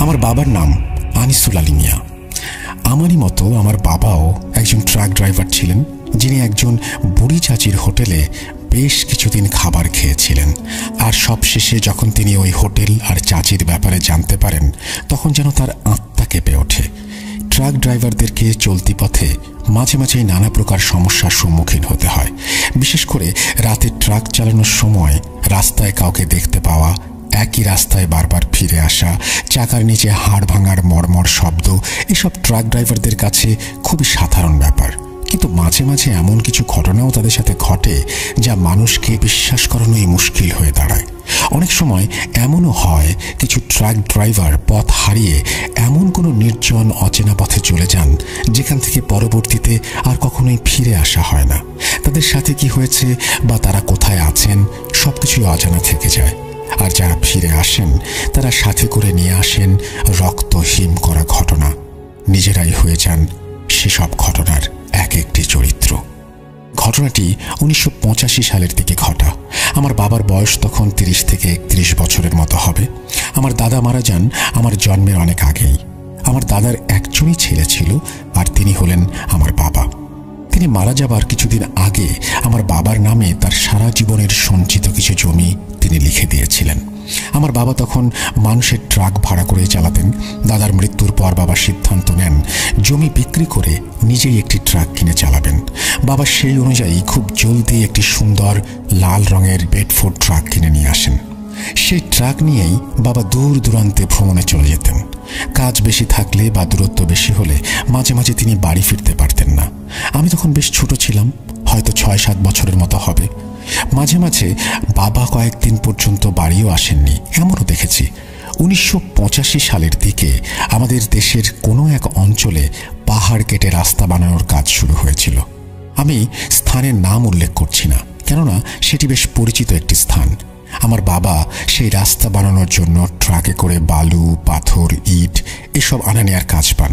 আমার বাবার নাম আনিসুল আলী মিয়া। আমারই মতো আমার বাবাও একজন ট্রাক ড্রাইভার ছিলেন, যিনি একজন বুড়ি চাচির হোটেলে বেশ কিছুদিন খাবার খেয়েছিলেন। আর সবশেষে যখন তিনি ওই হোটেল আর চাচির ব্যাপারে জানতে পারেন, তখন যেন তার আত্মা কেঁপে ওঠে। ট্রাক ড্রাইভারদেরকে চলতি পথে মাঝে মাঝেই নানা প্রকার সমস্যার সম্মুখীন হতে হয়। বিশেষ করে রাতে ট্রাক চালানোর সময় রাস্তায় কাউকে দেখতে পাওয়া, একই রাস্তায় বারবার ফিরে আসা, চাকার নিচে হাড় ভাঙার মর্মর শব্দ, এসব ট্রাক ড্রাইভারদের কাছে খুবই সাধারণ ব্যাপার। কিন্তু মাঝে মাঝে এমন কিছু ঘটনাও তাদের সাথে ঘটে যা মানুষকে বিশ্বাস করানোই মুশকিল হয়ে দাঁড়ায়। অনেক সময় এমনও হয় কিছু ট্রাক ড্রাইভার পথ হারিয়ে এমন কোনো নির্জন অচেনা পথে চলে যান যেখান থেকে পরবর্তীতে আর কখনোই ফিরে আসা হয় না। তাদের সাথে কি হয়েছে বা তারা কোথায় আছেন সবকিছুই অজানা থেকে যায়। আর যারা ফিরে আসেন তারা সাথে করে নিয়ে আসেন রক্ত হিম করা ঘটনা। নিজেরাই হয়ে যান সেসব ঘটনার এক একটি চরিত্র। ঘটনাটি 1985 সালের দিকে ঘটা। আমার বাবার বয়স তখন 30 থেকে 31 বছরের মতো হবে। আমার দাদা মারা যান আমার জন্মের অনেক আগেই। আমার দাদার একজনই ছেলে ছিল, আর তিনি হলেন আমার বাবা। তিনি মারা যাবার কিছুদিন আগে আমার বাবার নামে তার সারা জীবনের সঞ্চিত কিছু জমি তিনি লিখে দিয়েছিলেন। আমার বাবা তখন মানুষের ট্রাক ভাড়া করে চালাতেন। দাদার মৃত্যুর পর বাবা সিদ্ধান্ত নেন জমি বিক্রি করে নিজেই একটি ট্রাক কিনে চালাবেন। বাবা সেই অনুযায়ী খুব জলদি একটি সুন্দর লাল রঙের বেডফোর্ড ট্রাক কিনে নিয়ে আসেন। সেই ট্রাক নিয়েই বাবা দূর দূরান্তে ভ্রমণে চলে যেতেন। কাজ বেশি থাকলে বা দূরত্ব বেশি হলে মাঝে মাঝে তিনি বাড়ি ফিরতে পারতেন না। আমি তখন বেশ ছোট ছিলাম, হয়তো 6-7 বছরের মতো হবে। মাঝে মাঝে বাবা কয়েকদিন পর্যন্ত বাড়িও আসেননি, এমনও দেখেছি। 1985 সালের দিকে আমাদের দেশের কোনো এক অঞ্চলে পাহাড় কেটে রাস্তা বানানোর কাজ শুরু হয়েছিল। আমি স্থানের নাম উল্লেখ করছি না, কেননা সেটি বেশ পরিচিত একটি স্থান। আমার বাবা সেই রাস্তা বানানোর জন্য ট্রাকে করে বালু, পাথর, ইট এসব আনা নেয়ার কাজ পান।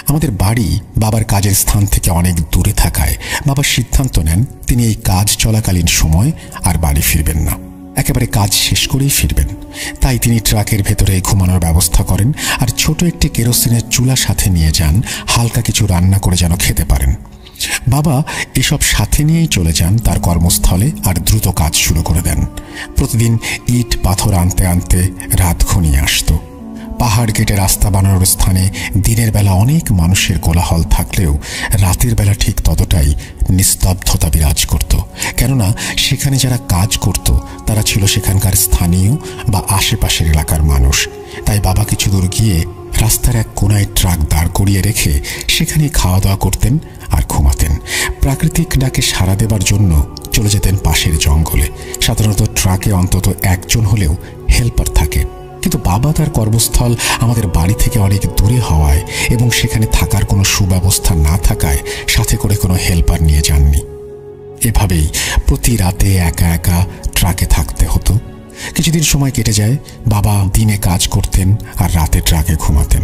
আমাদের বাড়ি বাবার কাজের স্থান থেকে অনেক দূরে থাকায় বাবা সিদ্ধান্ত নেন তিনি এই কাজ চলাকালীন সময় আর বাড়ি ফিরবেন না, একেবারে কাজ শেষ করেই ফিরবেন। তাই তিনি ট্রাকের ভেতরে ঘুমানোর ব্যবস্থা করেন, আর ছোট একটি কেরোসিনের চুলা সাথে নিয়ে যান, হালকা কিছু রান্না করে যেন খেতে পারেন। বাবা এসব সাথে নিয়েই চলে যান তার কর্মস্থলে, আর দ্রুত কাজ শুরু করে দেন। প্রতিদিন ইট পাথর আনতে আনতে রাত ঘনিয়ে আসত। পাহাড় কেটে রাস্তা বানানোর স্থানে দিনের বেলা অনেক মানুষের কোলাহল থাকলেও রাতের বেলা ঠিক ততটাই নিস্তব্ধতা বিরাজ করত, কেননা সেখানে যারা কাজ করত তারা ছিল সেখানকার স্থানীয় বা আশেপাশের এলাকার মানুষ। তাই বাবা কিছু দূর গিয়ে রাস্তার এক কোনায় ট্রাক দাঁড় করিয়ে রেখে সেখানে খাওয়া দাওয়া করতেন আর ঘুমাতেন। প্রাকৃতিক ডাকে সাড়া দেবার জন্য চলে যেতেন পাশের জঙ্গলে। সাধারণত ট্রাকে অন্তত একজন হলেও হেল্পার থাকে, কিন্তু বাবা তার কর্মস্থল আমাদের বাড়ি থেকে অনেক দূরে হওয়ায় এবং সেখানে থাকার কোনো সুব্যবস্থা না থাকায় সাথে করে কোনো হেল্পার নিয়ে যাননি। এভাবেই প্রতি রাতে একা একা ট্রাকে থাকতে হতো। কিছুদিন সময় কেটে যায়। বাবা দিনে কাজ করতেন আর রাতে ট্রাকে ঘুমাতেন।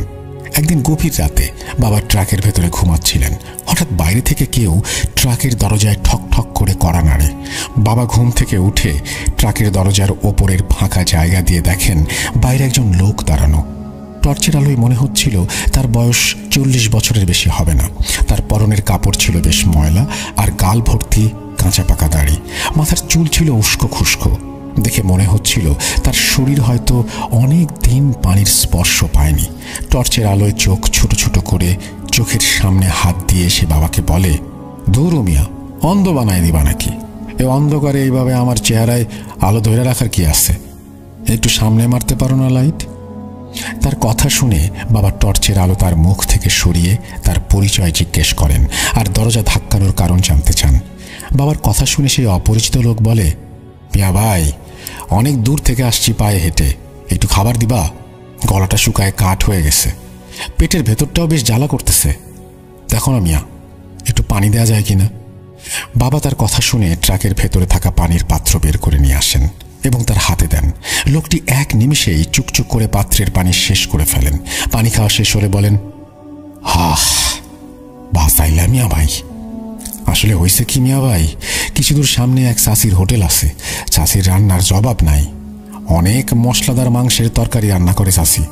একদিন গভীর রাতে বাবা ট্রাকের ভেতরে ঘুমাচ্ছিলেন। হঠাৎ বাইরে থেকে কেউ ট্রাকের দরজায় ঠক ঠক করে কড়া নাড়ে। বাবা ঘুম থেকে উঠে ট্রাকের দরজার ওপরের ফাঁকা জায়গা দিয়ে দেখেন বাইরে একজন লোক দাঁড়ানো। টর্চের আলোয় মনে হচ্ছিল তার বয়স 40 বছরের বেশি হবে না। তার পরনের কাপড় ছিল বেশ ময়লা, আর গাল ভর্তি কাঁচা পাকা দাড়ি। মাথার চুল ছিল উস্কো খুস্কো। দেখে মনে হচ্ছিল তার শরীর হয়তো অনেক দিন পানির স্পর্শ পায়নি। টর্চের আলোয় চোখ ছোট ছোট করে চোখের সামনে হাত দিয়ে সে বাবাকে বলে, ধুর মিয়া, অন্ধ বানায় দিবা নাকি? এ অন্ধকারে এইভাবে আমার চেহারায় আলো ধরে রাখার কি আছে? একটু সামনে মারতে পারো না লাইট? তার কথা শুনে বাবা টর্চের আলো তার মুখ থেকে সরিয়ে তার পরিচয় জিজ্ঞেস করেন আর দরজা ধাক্কানোর কারণ জানতে চান। বাবার কথা শুনে সেই অপরিচিত লোক বলে, মিয়া ভাই, অনেক দূর থেকে আসছি পায়ে হেঁটে, একটু খাবার দিবা? গলাটা শুকায় কাঠ হয়ে গেছে, পেটের ভেতরটাও বেশ জ্বালা করতেছে। দেখো না মিয়া, একটু পানি দেওয়া যায় কিনা? বাবা তার কথা শুনে ট্রাকের ভেতরে থাকা পানির পাত্র বের করে নিয়ে আসেন এবং তার হাতে দেন। লোকটি এক নিমিষেই চুকচুক করে পাত্রের পানি শেষ করে ফেলেন। পানি খাওয়া শেষ হলে বলেন, হাহ, বাঁচাইলা মিয়া ভাই। আসলে হয়েছে কি মিয়া ভাই, কিছু দূর সামনে এক চাষির হোটেল আছে। চাষির রান্নার জবাব নাই। অনেক মশলাদার মাংসের তরকারি রান্না করে চাষি।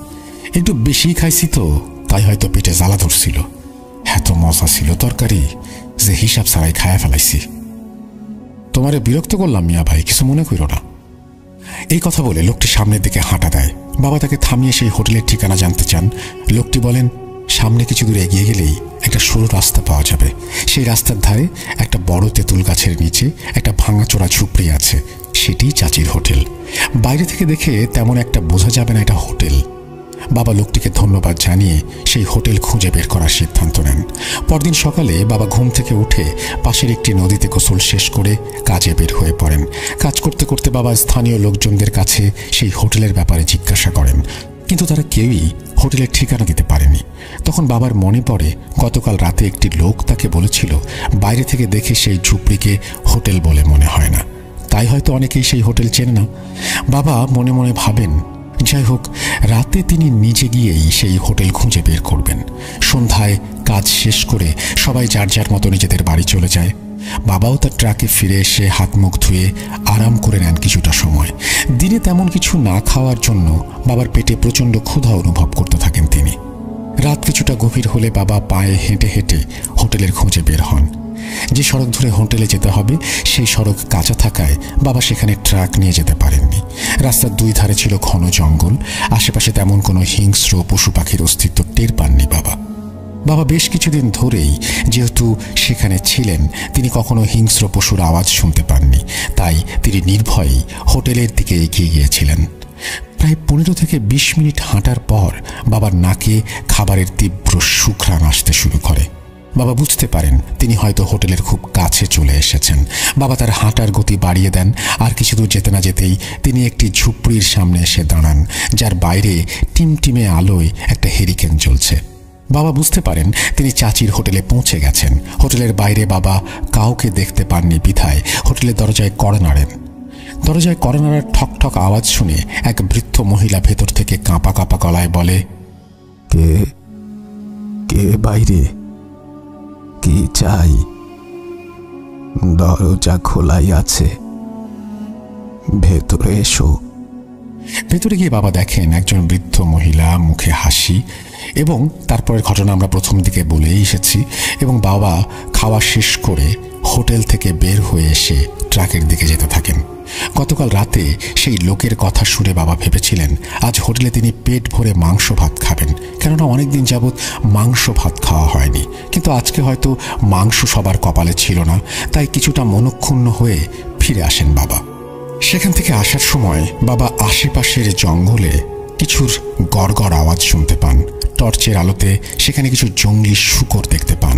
একটু বেশি খাইছি তো, তাই হয়তো পেটে জ্বালা ধরছিল। এত মজা ছিল তরকারি যে হিসাব ছাড়াই খায়া ফেলাইছি। তোমারে বিরক্ত করলাম মিয়া ভাই, কিছু মনে করো না। এই কথা বলে লোকটি সামনের দিকে হাঁটা দেয়। বাবা তাকে থামিয়ে সেই হোটেলের ঠিকানা জানতে চান। লোকটি বলেন, সামনে কিছু দূর এগিয়ে গেলেই একটা সরু রাস্তা পাওয়া যাবে। সেই রাস্তার ধারে একটা বড় তেঁতুল গাছের নিচে একটা ভাঙাচোরা ঝুপড়ি আছে, সেটি চাচির হোটেল। বাইরে থেকে দেখে তেমন একটা বোঝা যাবে না এটা হোটেল। বাবা লোকটিকে ধন্যবাদ জানিয়ে সেই হোটেল খুঁজে বের করার সিদ্ধান্ত নেন। পরদিন সকালে বাবা ঘুম থেকে উঠে পাশের একটি নদীতে গোসল শেষ করে কাজে বের হয়ে পড়েন। কাজ করতে করতে বাবা স্থানীয় লোকজনদের কাছে সেই হোটেলের ব্যাপারে জিজ্ঞাসা করেন, কিন্তু তারা কেউই হোটেলের ঠিকানা দিতে পারেনি। তখন বাবার মনে পড়ে গতকাল রাতে একটি লোক তাকে বলেছিল বাইরে থেকে দেখে সেই ঝুপড়িকে হোটেল বলে মনে হয় না, তাই হয়তো অনেকেই সেই হোটেল চেনে না। বাবা মনে মনে ভাবেন, যাই হোক, রাতে তিনি নিজে গিয়েই সেই হোটেল খুঁজে বের করবেন। সন্ধ্যায় কাজ শেষ করে সবাই যার যার মতো নিজেদের বাড়ি চলে যায়। বাবাও তার ট্রাকে ফিরে এসে হাত মুখ ধুয়ে আরাম করে নেন কিছুটা সময়। দিনে তেমন কিছু না খাওয়ার জন্য বাবার পেটে প্রচণ্ড ক্ষুধা অনুভব করতে থাকেন তিনি। রাত কিছুটা গভীর হলে বাবা পায়ে হেঁটে হেঁটে হোটেলের খোঁজে বের হন। যে সড়ক ধরে হোটেলে যেতে হবে সেই সড়ক কাঁচা থাকায় বাবা সেখানে ট্রাক নিয়ে যেতে পারেননি। রাস্তার দুই ধারে ছিল ঘন জঙ্গল। আশেপাশে তেমন কোনো হিংস্র পশু পাখির অস্তিত্ব টের পাননি বাবা। বাবা বেশ কিছুদিন ধরেই যেহেতু সেখানে ছিলেন, তিনি কখনো হিংস্র পশুর আওয়াজ শুনতে পাননি, তাই তিনি নির্ভয়েই হোটেলের দিকে এগিয়ে গিয়েছিলেন। প্রায় 15 থেকে 20 মিনিট হাঁটার পর বাবার নাকে খাবারের তীব্র সুঘ্রাণ আসতে শুরু করে। বাবা বুঝতে পারেন তিনি হয়তো হোটেলের খুব কাছে চলে এসেছেন। বাবা তার হাঁটার গতি বাড়িয়ে দেন। আর কিছু দূর যেতে না যেতেই তিনি একটি ঝুপড়ির সামনে এসে দাঁড়ান, যার বাইরে টিমটিমে আলোয় একটা হেরিকেন জ্বলছে। বাবা বুঝতে পারেন তিনি চাচির হোটেলে পৌঁছে গেছেন। হোটেলের বাইরে বাবা কাউকে দেখতে পাননি বিধায় হোটেলের দরজায় কড়া নাড়েন। দরজায় কড়া নাড়ার ঠক ঠক আওয়াজ শুনে এক বৃদ্ধ মহিলা ভেতর থেকে কাঁপা কাঁপা গলায় বলে, কে কে বাইরে? কি চাই? দরজা খোলাই আছে, ভেতরে এসো। ভেতরে গিয়ে বাবা দেখেন একজন বৃদ্ধ মহিলা, মুখে হাসি, এবং তারপরের ঘটনা আমরা প্রথম দিকে বলেই এসেছি। এবং বাবা খাওয়া শেষ করে হোটেল থেকে বের হয়ে এসে ট্রাকের দিকে যেতে থাকেন। গতকাল রাতে সেই লোকের কথা শুনে বাবা ভেবেছিলেন আজ হোটেলে তিনি পেট ভরে মাংস ভাত খাবেন, কেননা অনেকদিন যাবৎ মাংস ভাত খাওয়া হয়নি। কিন্তু আজকে হয়তো মাংস সবার কপালে ছিল না, তাই কিছুটা মনক্ষুণ্ণ হয়ে ফিরে আসেন বাবা। সেখান থেকে আসার সময় বাবা আশেপাশের জঙ্গলে কিছুর গড়গড় আওয়াজ শুনতে পান। টর্চের আলোতে সেখানে কিছু জঙ্গলি শূকর দেখতে পান।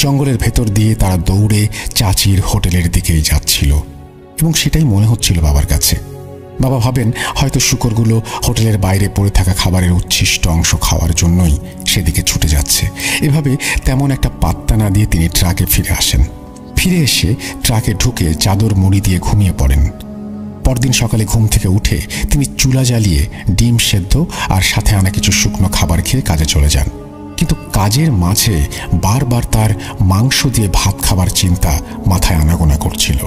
জঙ্গলের ভেতর দিয়ে তারা দৌড়ে চাচির হোটেলের দিকেই যাচ্ছিল, এবং সেটাই মনে হচ্ছিল বাবার কাছে। বাবা ভাবেন হয়তো শূকরগুলো হোটেলের বাইরে পড়ে থাকা খাবারের উচ্ছিষ্ট অংশ খাওয়ার জন্যই সেদিকে ছুটে যাচ্ছে। এভাবে তেমন একটা পাত্তা না দিয়ে তিনি ট্রাকে ফিরে আসেন। ফিরে এসে ট্রাকে ঢুকে চাদর মুড়ি দিয়ে ঘুমিয়ে পড়েন। পরদিন সকালে ঘুম থেকে উঠে তিনি চুলা জ্বালিয়ে ডিম সেদ্ধ আর সাথে আনা কিছু শুকনো খাবার খেয়ে কাজে চলে যান। কিন্তু কাজের মাঝে বারবার তার মাংস দিয়ে ভাত খাবার চিন্তা মাথায় আনাগোনা করছিল।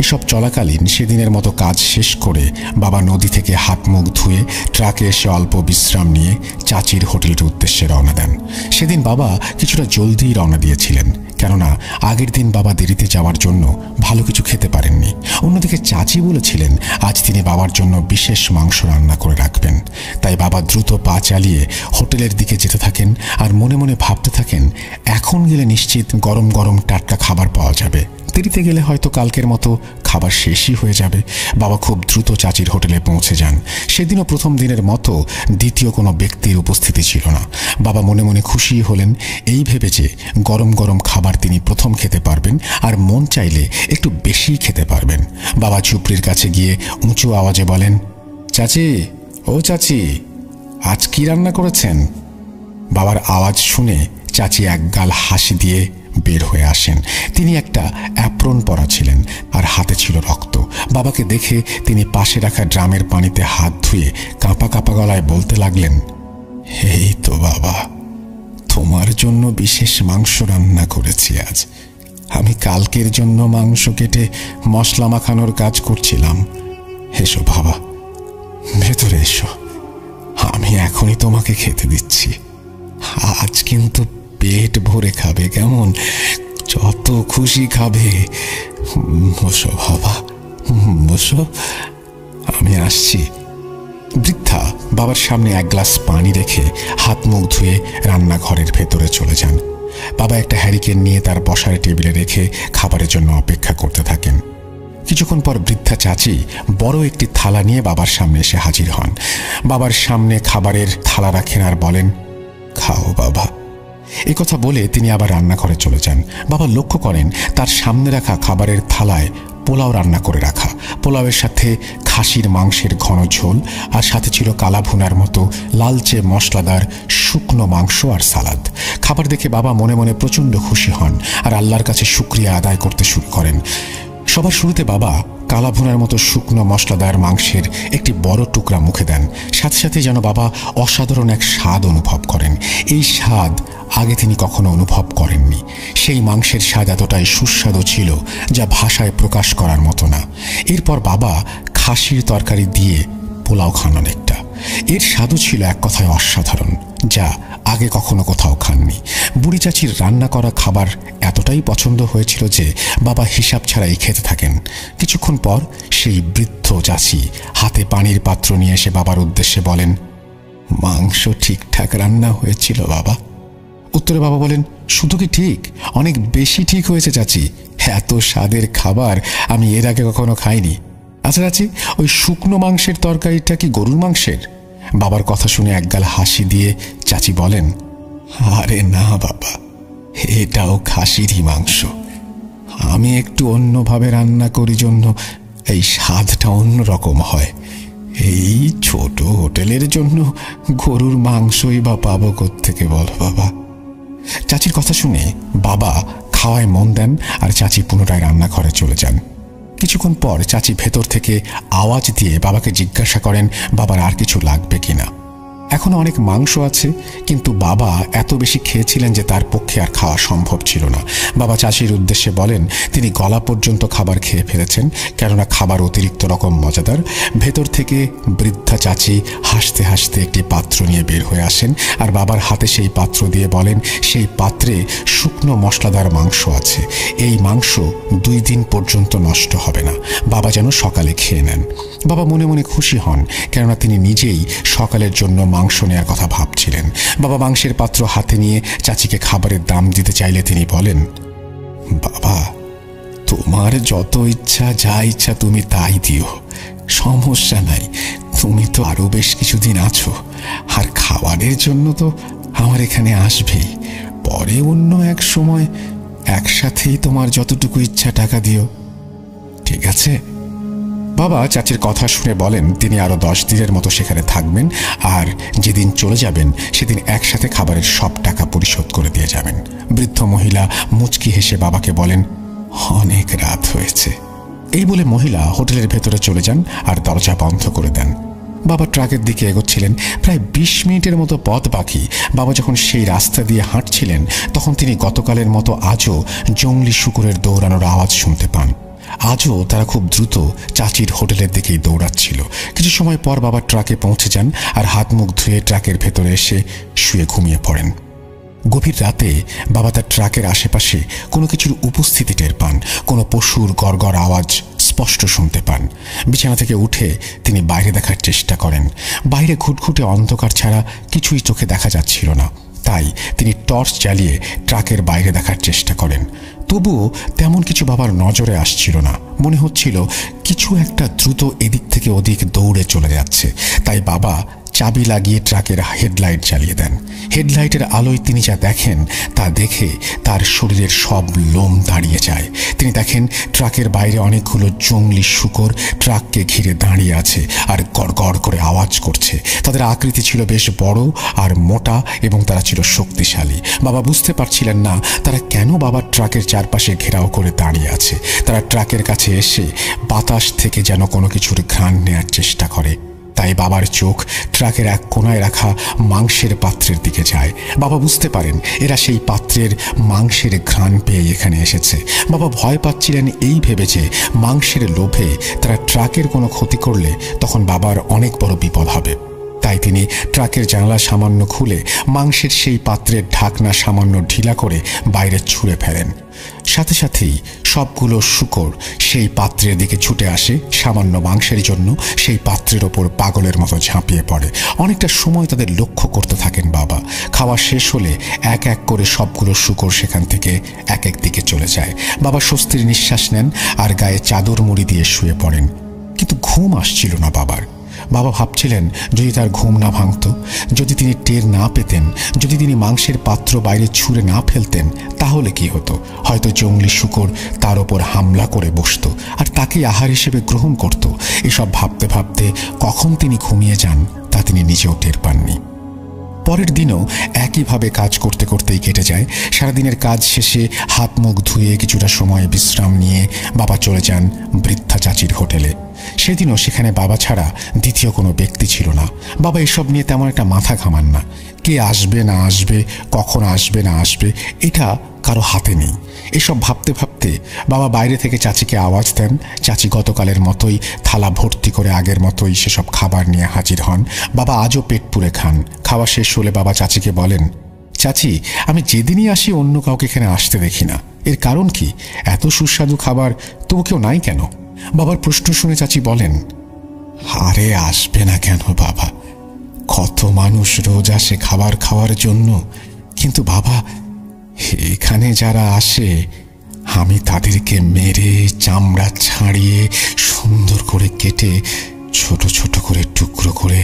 এসব চলাকালীন সেদিনের মতো কাজ শেষ করে বাবা নদী থেকে হাত মুখ ধুয়ে ট্রাকে এসে অল্প বিশ্রাম নিয়ে চাচির হোটেলের উদ্দেশ্যে রওনা দেন। সেদিন বাবা কিছুটা জলদিই রওনা দিয়েছিলেন, কেননা আগের দিন বাবা দেরিতে যাওয়ার জন্য ভালো কিছু খেতে পারেননি। অন্যদিকে চাচি বলেছিলেন আজ তিনি বাবার জন্য বিশেষ মাংস রান্না করে রাখবেন। তাই বাবা দ্রুত পা চালিয়ে হোটেলের দিকে যেতে থাকেন আর মনে মনে ভাবতে থাকেন এখন গেলে নিশ্চিত গরম গরম টাটকা খাবার পাওয়া যাবে, দেরিতে গেলে হয়তো কালকের মতো খাবার শেষই হয়ে যাবে। বাবা খুব দ্রুত চাচির হোটেলে পৌঁছে যান। সেদিনও প্রথম দিনের মতো দ্বিতীয় কোনো ব্যক্তির উপস্থিতি ছিল না। বাবা মনে মনে খুশি হলেন এই ভেবে যে গরম গরম খাবার তিনি প্রথম খেতে পারবেন আর মন চাইলে একটু বেশি খেতে পারবেন। বাবা ঝুপড়ির কাছে গিয়ে উঁচু আওয়াজে বলেন, চাচি, ও চাচি, আজ কি রান্না করেছেন? বাবার আওয়াজ শুনে চাচি একগাল হাসি দিয়ে বের হয়ে আসেন। তিনি একটা অ্যাপ্রন পরা ছিলেন আর হাতে ছিল রক্ত। বাবাকে দেখে তিনি পাশে রাখা ড্রামের পানিতে হাত ধুয়ে কাঁপা কাঁপা গলায় বলতে লাগলেন, এই তো বাবা, তোমার জন্য বিশেষ মাংস রান্না করেছি আজ। আমি কালকের জন্য মাংস কেটে মশলা মাখানোর কাজ করছিলাম। এসো বাবা, ভেতরে এসো, আমি এখন এখনই তোমাকে খেতে দিচ্ছি। আজ কিন্তু পেট ভরে খাবে, কেমন? যত খুশি খাবে। বসো বাবা, বসো, আমি আসছি। বৃদ্ধা বাবার সামনে এক গ্লাস পানি রেখে হাত মুখ ধুয়ে রান্নাঘরের ভেতরে চলে যান। বাবা একটা হ্যারিকেন নিয়ে তার বসার টেবিলে রেখে খাবারের জন্য অপেক্ষা করতে থাকেন। কিছুক্ষণ পর বৃদ্ধা চাচি বড় একটি থালা নিয়ে বাবার সামনে এসে হাজির হন। বাবার সামনে খাবারের থালা রাখেন আর বলেন, খাও বাবা। এ কথা বলে তিনি আবার রান্নাঘরে চলে যান। বাবা লক্ষ্য করেন তার সামনে রাখা খাবারের থালায় পোলাও রান্না করে রাখা। পোলাওয়ের সাথে খাসির মাংসের ঘন ঝোল, আর সাথে ছিল কালা ভুনার মতো লালচে মশলাদার শুকনো মাংস আর সালাদ। খাবার দেখে বাবা মনে মনে প্রচণ্ড খুশি হন আর আল্লাহর কাছে শুকরিয়া আদায় করতে শুরু করেন। সবার শুরুতে বাবা কালা ভুনার মতো শুকনো মশলাদার মাংসের একটি বড় টুকরা মুখে দেন। সাথে সাথে যেন বাবা অসাধারণ এক স্বাদ অনুভব করেন। এই স্বাদ আগে তিনি কখনো অনুভব করেননি। সেই মাংসের স্বাদ এতটাই সুস্বাদু ছিল যা ভাষায় প্রকাশ করার মতো না। এরপর বাবা খাসির তরকারি দিয়ে পোলাও খান অনেকটা। এর স্বাদও ছিল এক কথায় অসাধারণ, যা আগে কখনো কোথাও খাননি। বুড়ি চাচির রান্না করা খাবার এতটাই পছন্দ হয়েছিল যে বাবা হিসাব ছাড়াই খেতে থাকেন। কিছুক্ষণ পর সেই বৃদ্ধ চাচি হাতে পানির পাত্র নিয়ে এসে বাবার উদ্দেশ্যে বলেন, মাংস ঠিকঠাক রান্না হয়েছিল বাবা? উত্তরে বাবা বলেন, শুধু কি ঠিক, অনেক বেশি ঠিক হয়েছে চাচি। এত স্বাদের খাবার আমি এর আগে কখনো খাইনি। আচ্ছা চাচি, ওই শুকনো মাংসের তরকারিটা কি গরুর মাংসের? বাবার কথা শুনে একগাল হাসি দিয়ে চাচি বলেন, আরে না বাবা, এটাও খাসিরই মাংস। আমি একটু অন্যভাবে রান্না করি জন্য এই স্বাদটা অন্যরকম হয়। এই ছোট হোটেলের জন্য গরুর মাংসই বা পাবো কোত্থেকে বলো বাবা? চাচির কথা শুনে বাবা খাওয়ায় মন দেন আর চাচি পুনরায় রান্নাঘরে চলে যান। কিছুক্ষণ পর চাচি ভেতর থেকে আওয়াজ দিয়ে বাবাকে জিজ্ঞাসা করেন বাবার আর কিছু লাগবে কিনা। এখনো অনেক মাংস আছে, কিন্তু বাবা এত বেশি খেয়েছিলেন যে তার পক্ষে আর খাওয়া সম্ভব ছিল না। বাবা চাচির উদ্দেশ্যে বলেন তিনি গলা পর্যন্ত খাবার খেয়ে ফেলেছেন, কেননা খাবার অতিরিক্ত রকম মজাদার। ভেতর থেকে বৃদ্ধা চাচি হাসতে হাসতে একটি পাত্র নিয়ে বের হয়ে আসেন আর বাবার হাতে সেই পাত্র দিয়ে বলেন সেই পাত্রে শুকনো মশলাদার মাংস আছে। এই মাংস 2 দিন পর্যন্ত নষ্ট হবে না, বাবা যেন সকালে খেয়ে নেন। বাবা মনে মনে খুশি হন, কেননা তিনি নিজেই সকালের জন্য মাংস নেয়ার কথা ভাবছিলেন। বাবা মাংসের পাত্র হাতে নিয়ে চাচিকে খাবারের দাম দিতে চাইলে তিনি বলেন, বাবা তোমার যত ইচ্ছা, যা ইচ্ছা তুমি তাই দিও, সমস্যা নাই। তুমি তো আরো বেশ কিছুদিন আছো, আর খাবারের জন্য তো আমার এখানে আসবেই। পরে অন্য এক সময় একসাথেই তোমার যতটুকু ইচ্ছা টাকা দিও, ঠিক আছে? বাবা চাচির কথা শুনে বলেন তিনি আরো 10 দিনের মতো সেখানে থাকবেন, আর যেদিন চলে যাবেন সেদিন একসাথে খাবারের সব টাকা পরিশোধ করে দিয়ে যাবেন। বৃদ্ধ মহিলা মুচকি হেসে বাবাকে বলেন, অনেক রাত হয়েছে। এই বলে মহিলা হোটেলের ভেতরে চলে যান আর দরজা বন্ধ করে দেন। বাবা ট্রাকের দিকে এগোচ্ছিলেন। প্রায় 20 মিনিটের মতো পথ বাকি। বাবা যখন সেই রাস্তা দিয়ে হাঁটছিলেন তখন তিনি গতকালের মতো আজও জংলি শূকরের দৌড়ানোর আওয়াজ শুনতে পান। আজও তারা খুব দ্রুত চাচির হোটেলের দিকেই দৌড়াচ্ছিল। কিছু সময় পর বাবা ট্রাকে পৌঁছে যান আর হাত মুখ ধুয়ে ট্রাকের ভেতরে এসে শুয়ে ঘুমিয়ে পড়েন। গভীর রাতে বাবা তার ট্রাকের আশেপাশে কোনো কিছুর উপস্থিতি টের পান। কোনো পশুর গড়গড় আওয়াজ স্পষ্ট শুনতে পান। বিছানা থেকে উঠে তিনি বাইরে দেখার চেষ্টা করেন। বাইরে ঘুটঘুটে অন্ধকার ছাড়া কিছুই চোখে দেখা যাচ্ছিল না। তাই তিনি টর্চ জ্বালিয়ে ট্রাকের বাইরে দেখার চেষ্টা করেন। তবুও তেমন কিছু বাবার নজরে আসছিল না। মনে হচ্ছিল কিছু একটা দ্রুত এদিক থেকে ওদিক দৌড়ে চলে যাচ্ছে। তাই বাবা চাবি লাগিয়ে ট্রাকের হেডলাইট জ্বালিয়ে দেন। হেডলাইটের আলোয় তিনি যা দেখেন তা দেখে তার শরীরের সব লোম দাঁড়িয়ে যায়। তিনি দেখেন ট্রাকের বাইরে অনেকগুলো জংলি শূকর ট্রাককে ঘিরে দাঁড়িয়ে আছে আর গড়গড় করে আওয়াজ করছে। তাদের আকৃতি ছিল বেশ বড় আর মোটা এবং তারা ছিল শক্তিশালী। বাবা বুঝতে পারছিলেন না তারা কেন বাবার ট্রাকের চারপাশে ঘেরাও করে দাঁড়িয়ে আছে। তারা ট্রাকের কাছে এসে বাতাস থেকে যেন কোনো কিছুর ঘ্রাণ নেয়ার চেষ্টা করে। তাই বাবার চোখ ট্রাকের এক কোনায় রাখা মাংসের পাত্রের দিকে যায়। বাবা বুঝতে পারেন এরা সেই পাত্রের মাংসের ঘ্রাণ পেয়ে এখানে এসেছে। বাবা ভয় পাচ্ছিলেন এই ভেবে যে মাংসের লোভে তারা ট্রাকের কোনো ক্ষতি করলে তখন বাবার অনেক বড় বিপদ হবে। তাই তিনি ট্রাকের জানালা সামান্য খুলে মাংসের সেই পাত্রের ঢাকনা সামান্য ঢিলা করে বাইরে ছুঁড়ে ফেলেন। সাথে সাথেই সবগুলো শূকর সেই পাত্রের দিকে ছুটে আসে। সামান্য মাংসের জন্য সেই পাত্রের ওপর পাগলের মতো ঝাঁপিয়ে পড়ে। অনেকটা সময় তাদের লক্ষ্য করতে থাকেন বাবা। খাওয়া শেষ হলে এক এক করে সবগুলো শূকর সেখান থেকে এক এক দিকে চলে যায়। বাবা স্বস্তির নিঃশ্বাস নেন আর গায়ে চাদর মুড়ি দিয়ে শুয়ে পড়েন। কিন্তু ঘুম আসছিল না বাবার। বাবা ভাবছিলেন, যদি তার ঘুম না ভাঙত, যদি তিনি টের না পেতেন, যদি তিনি মাংসের পাত্র বাইরে ছুঁড়ে না ফেলতেন, তাহলে কি হতো? হয়তো জঙ্গলি শূকর তার ওপর হামলা করে বসত আর তাকে আহার হিসেবে গ্রহণ করত। এসব ভাবতে ভাবতে কখন তিনি ঘুমিয়ে যান তা তিনি নিজেও টের পাননি। পরের দিনও একইভাবে কাজ করতে করতেই কেটে যায়। সারাদিনের কাজ শেষে হাত মুখ ধুয়ে কিছুটা সময় বিশ্রাম নিয়ে বাবা চলে যান বৃদ্ধা চাচির হোটেলে। সেদিনও সেখানে বাবা ছাড়া দ্বিতীয় কোনো ব্যক্তি ছিল না। বাবা এসব নিয়ে তেমন একটা মাথা ঘামান না। কে আসবে না আসবে, কখন আসবে না আসবে, এটা কারো হাতে নেই। এসব ভাবতে ভাবতে বাবা বাইরে থেকে চাচিকে আওয়াজ দেন। চাচি গতকালের মতোই থালা ভর্তি করে আগের মতোই সেসব খাবার নিয়ে হাজির হন। বাবা আজও পেট পুরে খান। খাওয়া শেষ হলে বাবা চাচিকে বলেন, চাচি, আমি যেদিনই আসি অন্য কাউকে এখানে আসতে দেখি না। এর কারণ কি? এত সুস্বাদু খাবার তবু কেউ নাই কেন? বাবার প্রশ্ন শুনে চাচি বলেন, আরে আসবে না কেন বাবা, কত মানুষ রোজ আসে খাবার খাওয়ার জন্য। কিন্তু বাবা, এখানে যারা আসে আমি তাদেরকে মেরে চামড়া ছাড়িয়ে সুন্দর করে কেটে ছোট ছোট করে টুকরো করে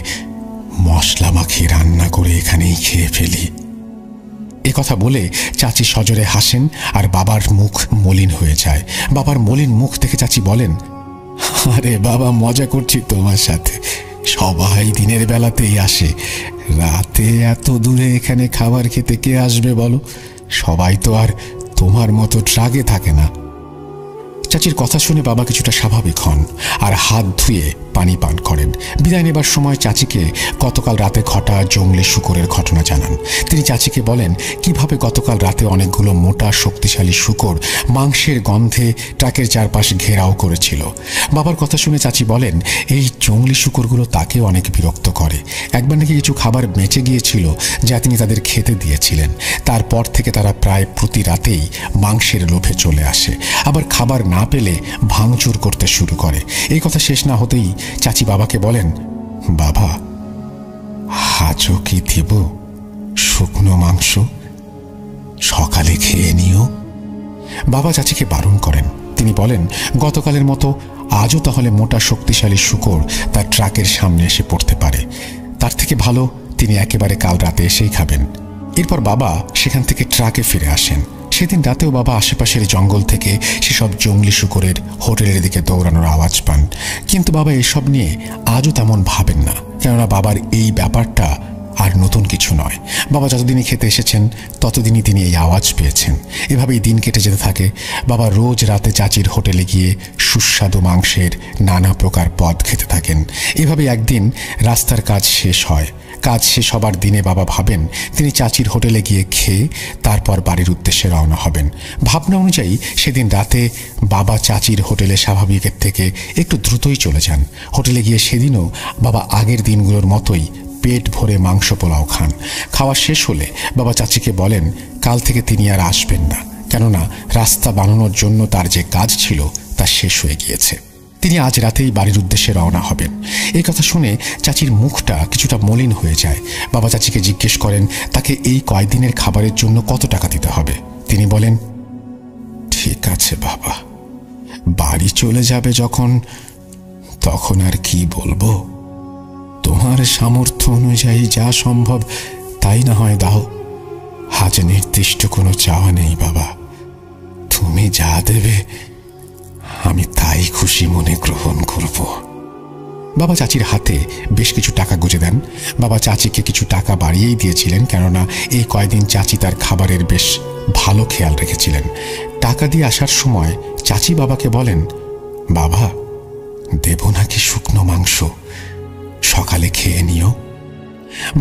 মশলা মাখিয়ে রান্না করে এখানেই খেয়ে ফেলি। এ কথা বলে চাচি সজোরে হাসেন আর বাবার মুখ মলিন হয়ে যায়। বাবার মলিন মুখ দেখে চাচি বলেন, আরে বাবা, মজা করছি তোমার সাথে। সবাই দিনের বেলাতেই আসে, রাতে এত দূরে এখানে খাবার খেতে কে আসবে বলো? সবাই তো আর তোমার মতো ট্রাকে থাকে না। চাচির কথা শুনে বাবা কিছুটা স্বাভাবিক হন আর হাত ধুয়ে পানি পান করেন। বিদায় নেবার সময় চাচিকে গতকাল রাতে ঘটা জঙ্গলি শূকরের ঘটনা জানান। তিনি চাচিকে বলেন কিভাবে গতকাল রাতে অনেকগুলো মোটা শক্তিশালী শূকর মাংসের গন্ধে ট্রাকের চারপাশে ঘেরাও করেছিল। বাবার কথা শুনে চাচি বলেন, এই জঙ্গলি শূকরগুলো তাকে অনেক বিরক্ত করে। একবার নাকি কিছু খাবার বেঁচে গিয়েছিল যা তিনি তাদের খেতে দিয়েছিলেন। তারপর থেকে তারা প্রায় প্রতি রাতেই মাংসের লোভে চলে আসে। আবার খাবার না পেলে ভাঙচুর করতে শুরু করে। এই কথা শেষ না হতেই চাচি বাবাকে বলেন, বাবা, আজও কি দিব শুকনো মাংস? সকালে খেয়ে নিও। বাবা চাচিকে বারণ করেন। তিনি বলেন, গতকালের মতো আজও তাহলে মোটা শক্তিশালী শূকর তার ট্রাকের সামনে এসে পড়তে পারে। তার থেকে ভালো তিনি একেবারে কাল রাতে এসেই খাবেন। এরপর বাবা সেখান থেকে ট্রাকে ফিরে আসেন। সেদিন রাতেও বাবা আশেপাশের জঙ্গল থেকে সেসব জঙ্গলি শূকরের হোটেলের দিকে দৌড়ানোর আওয়াজ পান। কিন্তু বাবা এসব নিয়ে আজও তেমন ভাবেন না, কেননা বাবার এই ব্যাপারটা আর নতুন কিছু নয়। বাবা যতদিনই খেতে এসেছেন ততদিনই তিনি এই আওয়াজ পেয়েছেন। এভাবেই দিন কেটে যেতে থাকে। বাবা রোজ রাতে চাচির হোটেলে গিয়ে সুস্বাদু মাংসের নানা প্রকার পদ খেতে থাকেন। এভাবেই একদিন রাস্তার কাজ শেষ হয়। কাজ শেষ হবার দিনে বাবা ভাবেন তিনি চাচির হোটেলে গিয়ে খেয়ে তারপর বাড়ির উদ্দেশ্যে রওনা হবেন। ভাবনা অনুযায়ী সেদিন রাতে বাবা চাচির হোটেলে স্বাভাবিকের থেকে একটু দ্রুতই চলে যান। হোটেলে গিয়ে সেদিনও বাবা আগের দিনগুলোর মতোই পেট ভরে মাংস পোলাও খান। খাওয়া শেষ হলে বাবা চাচিকে বলেন কাল থেকে তিনি আর আসবেন না, কেননা রাস্তা বানানোর জন্য তার যে কাজ ছিল তা শেষ হয়ে গিয়েছে। তিনি আজ রাতেই বাড়ির উদ্দেশ্যে রওনা হবেন। এই কথা শুনে চাচির মুখটা কিছুটা মলিন হয়ে যায়। বাবা চাচিকে জিজ্ঞেস করেন তাকে এই কয়েকদিনের খাবারের জন্য কত টাকা দিতে হবে। তিনি বলেন, ঠিক আছে বাবা, বাড়ি চলে যাবে যখন, তখন আর কি বলবো। তোমার সামর্থ্য অনুযায়ী যা সম্ভব তাই না হয় দাও। আজ নির্দিষ্ট কোনো চাওয়া নেই বাবা, তুমি যা দেবে আমি তাই খুশি মনে গ্রহণ করব। বাবা চাচির হাতে বেশ কিছু টাকা গুঁজে দেন। বাবা চাচিকে কিছু টাকা বাড়িয়েই দিয়েছিলেন, কেননা এই কয়দিন চাচি তার খাবারের বেশ ভালো খেয়াল রেখেছিলেন। টাকা দিয়ে আসার সময় চাচি বাবাকে বলেন, বাবা, দেব নাকি শুকনো মাংস? সকালে খেয়ে নিও।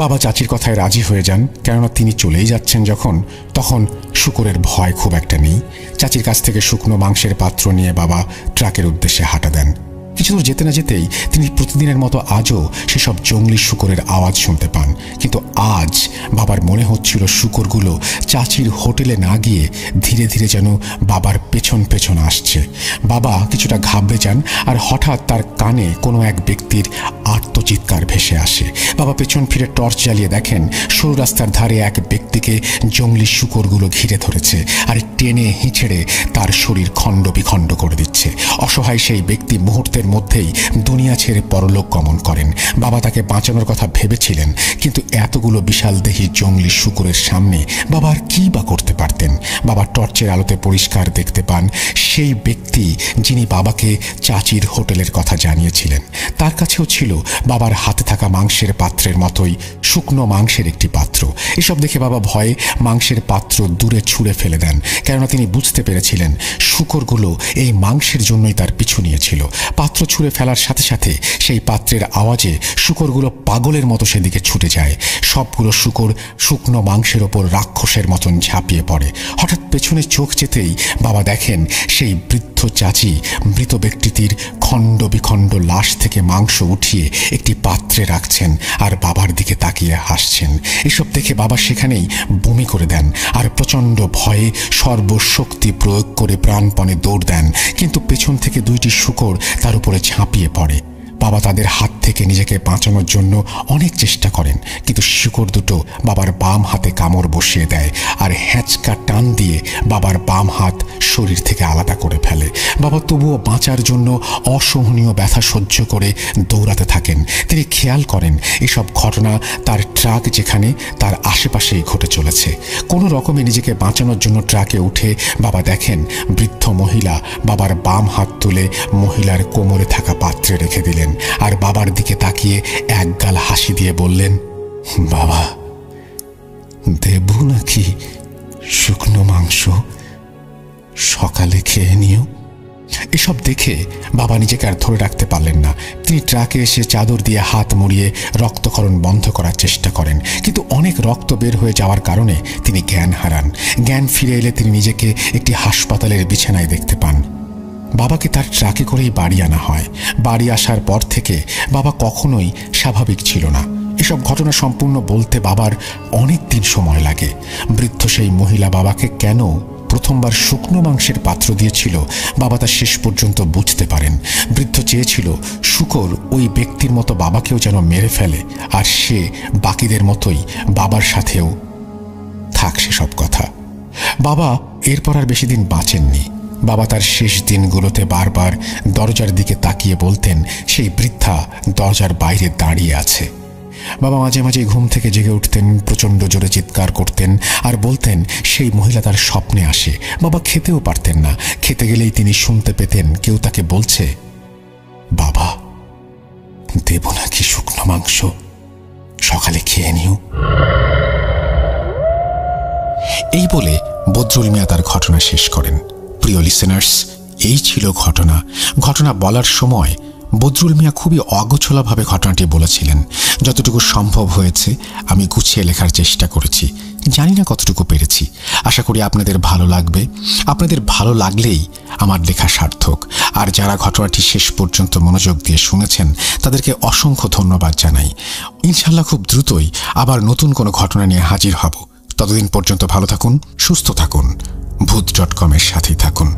বাবা চাচির কথায় রাজি হয়ে যান, কেননা তিনি চলেই যাচ্ছেন যখন, তখন শূকরের ভয় খুব একটা নেই। চাচির কাছ থেকে শুকনো মাংসের পাত্র নিয়ে বাবা ট্রাকের উদ্দেশ্যে হাঁটা দেন। কিছু দূর যেতে না যেতেই তিনি প্রতিদিনের মতো আজও সেসব জঙ্গলি শূকরের আওয়াজ শুনতে পান। কিন্তু আজ বাবার মনে হচ্ছিল শূকরগুলো চাচির হোটেলে না গিয়ে ধীরে ধীরে যেন বাবার পেছন পেছন আসছে। বাবা কিছুটা ঘাবড়ে যান, আর হঠাৎ তার কানে কোনো এক ব্যক্তির আর্তচিৎকার ভেসে আসে। বাবা পেছন ফিরে টর্চ জ্বালিয়ে দেখেন সরু রাস্তার ধারে এক ব্যক্তিকে জঙ্গলি শূকরগুলো ঘিরে ধরেছে আর টেনে হিঁচড়ে তার শরীর খণ্ড বিখণ্ড করে দিচ্ছে। অসহায় সেই ব্যক্তি মুহূর্তের মধ্যেই দুনিয়া ছেড়ে পরলোক গমন করেন। বাবা তাকে বাঁচানোর কথা ভেবেছিলেন, কিন্তু এতগুলো বিশালদেহী জঙ্গলি শূকরের সামনে বাবা আর কি বা করতে পারতেন? বাবা টর্চের আলোতে পরিষ্কার দেখতে পান সেই ব্যক্তি যিনি বাবাকে চাচির হোটেলের কথা জানিয়েছিলেন। তার কাছেও ছিল বাবার হাতে থাকা মাংসের পাত্রের মতোই শুকনো মাংসের একটি পাত্র। এসব দেখে বাবা ভয়ে মাংসের পাত্র দূরে ছুঁড়ে ফেলে দেন, কেননা তিনি বুঝতে পেরেছিলেন শূকরগুলো এই মাংসের জন্যই তার পিছু নিয়েছিল। পাত্র ছুঁড়ে ফেলার সাথে সাথে সেই পাত্রের আওয়াজে শূকরগুলো পাগলের মতো সেদিকে ছুটে যায়। সবগুলো শূকর শুকনো মাংসের ওপর রাক্ষসের মতন ঝাঁপিয়ে পড়ে। হঠাৎ পেছনে চোখ যেতেই বাবা দেখেন সেই বৃদ্ধ চাচি মৃত ব্যক্তিটির খণ্ড বিখণ্ড লাশ থেকে মাংস উঠিয়ে একটি পাত্রে রাখছেন আর বাবার দিকে তাকিয়ে হাসছেন। এসব দেখে বাবা সেখানেই বমি করে দেন আর প্রচণ্ড ভয়ে সর্বশক্তি প্রয়োগ করে প্রাণপণে দৌড় দেন। কিন্তু পেছন থেকে দুইটি শূকর তার উপরে ঝাঁপিয়ে পড়ে। বাবা তাদের হাত থেকে নিজেকে বাঁচানোর জন্য অনেক চেষ্টা করেন, কিন্তু শূকর দুটো বাবার বাম হাতে কামড় বসিয়ে দেয় আর হ্যাঁচকা টান দিয়ে বাবার বাম হাত শরীর থেকে আলাদা করে ফেলে। বাবা তবুও বাঁচার জন্য অসহনীয় ব্যথা সহ্য করে দৌড়াতে থাকেন। তিনি খেয়াল করেন এসব ঘটনা তার ট্রাক যেখানে তার আশেপাশেই ঘটে চলেছে। কোনো রকমে নিজেকে বাঁচানোর জন্য ট্রাকে উঠে বাবা দেখেন বৃদ্ধ মহিলা বাবার বাম হাত তুলে মহিলার কোমরে থাকা পাত্রে রেখে দিলেন আর বাবার দিকে তাকিয়ে একগাল হাসি দিয়ে বললেন, বাবা, দেব নাকি শুকনো মাংস? সকালে খেয়ে নিও। এসব দেখে বাবা নিজেকে আর ধরে রাখতে পারলেন না। তিনি ট্রাকে এসে চাদর দিয়ে হাত মুড়িয়ে রক্তক্ষরণ বন্ধ করার চেষ্টা করেন, কিন্তু অনেক রক্ত বের হয়ে যাওয়ার কারণে তিনি জ্ঞান হারান। জ্ঞান ফিরে এলে তিনি নিজেকে একটি হাসপাতালের বিছানায় দেখতে পান। বাবাকে তার ট্রাকে করেই বাড়ি আনা হয়। বাড়ি আসার পর থেকে বাবা কখনোই স্বাভাবিক ছিল না। এসব ঘটনা সম্পূর্ণ বলতে বাবার অনেক দিন সময় লাগে। বৃদ্ধ সেই মহিলা বাবাকে কেন প্রথমবার শুকনো মাংসের পাত্র দিয়েছিল বাবা তা শেষ পর্যন্ত বুঝতে পারেন। বৃদ্ধ চেয়েছিল শূকর ওই ব্যক্তির মতো বাবাকেও যেন মেরে ফেলে, আর সে বাকিদের মতোই বাবার সাথেও থাক সেসব কথা। বাবা এরপর আর বেশি দিন বাঁচেননি। বাবা তার শেষ দিনগুলোতে বারবার দরজার দিকে তাকিয়ে বলতেন সেই বৃদ্ধা দরজার বাইরে দাঁড়িয়ে আছে। বাবা মাঝে মাঝে ঘুম থেকে জেগে উঠতেন, প্রচণ্ড জোরে চিৎকার করতেন আর বলতেন সেই মহিলা তার স্বপ্নে আসে। বাবা খেতেও পারতেন না। খেতে গেলেই তিনি শুনতে পেতেন কেউ তাকে বলছে, বাবা, দেব নাকি শুকনো মাংস? সকালে খেয়ে নিও। এই বলে বদরুল মিয়া তার ঘটনা শেষ করেন। প্রিয় লিসেনার্স, এই ছিল ঘটনা। ঘটনা বলার সময় বদরুল মিয়া খুবই অগোছলাভাবে ঘটনাটি বলেছিলেন। যতটুকু সম্ভব হয়েছে আমি গুছিয়ে লেখার চেষ্টা করেছি। জানি না কতটুকু পেরেছি। আশা করি আপনাদের ভালো লাগবে। আপনাদের ভালো লাগলেই আমার লেখা সার্থক। আর যারা ঘটনাটি শেষ পর্যন্ত মনোযোগ দিয়ে শুনেছেন তাদেরকে অসংখ্য ধন্যবাদ জানাই। ইনশাল্লাহ খুব দ্রুতই আবার নতুন কোনো ঘটনা নিয়ে হাজির হব। ততদিন পর্যন্ত ভালো থাকুন, সুস্থ থাকুন, ভূত.com এর সাথেই থাকুন।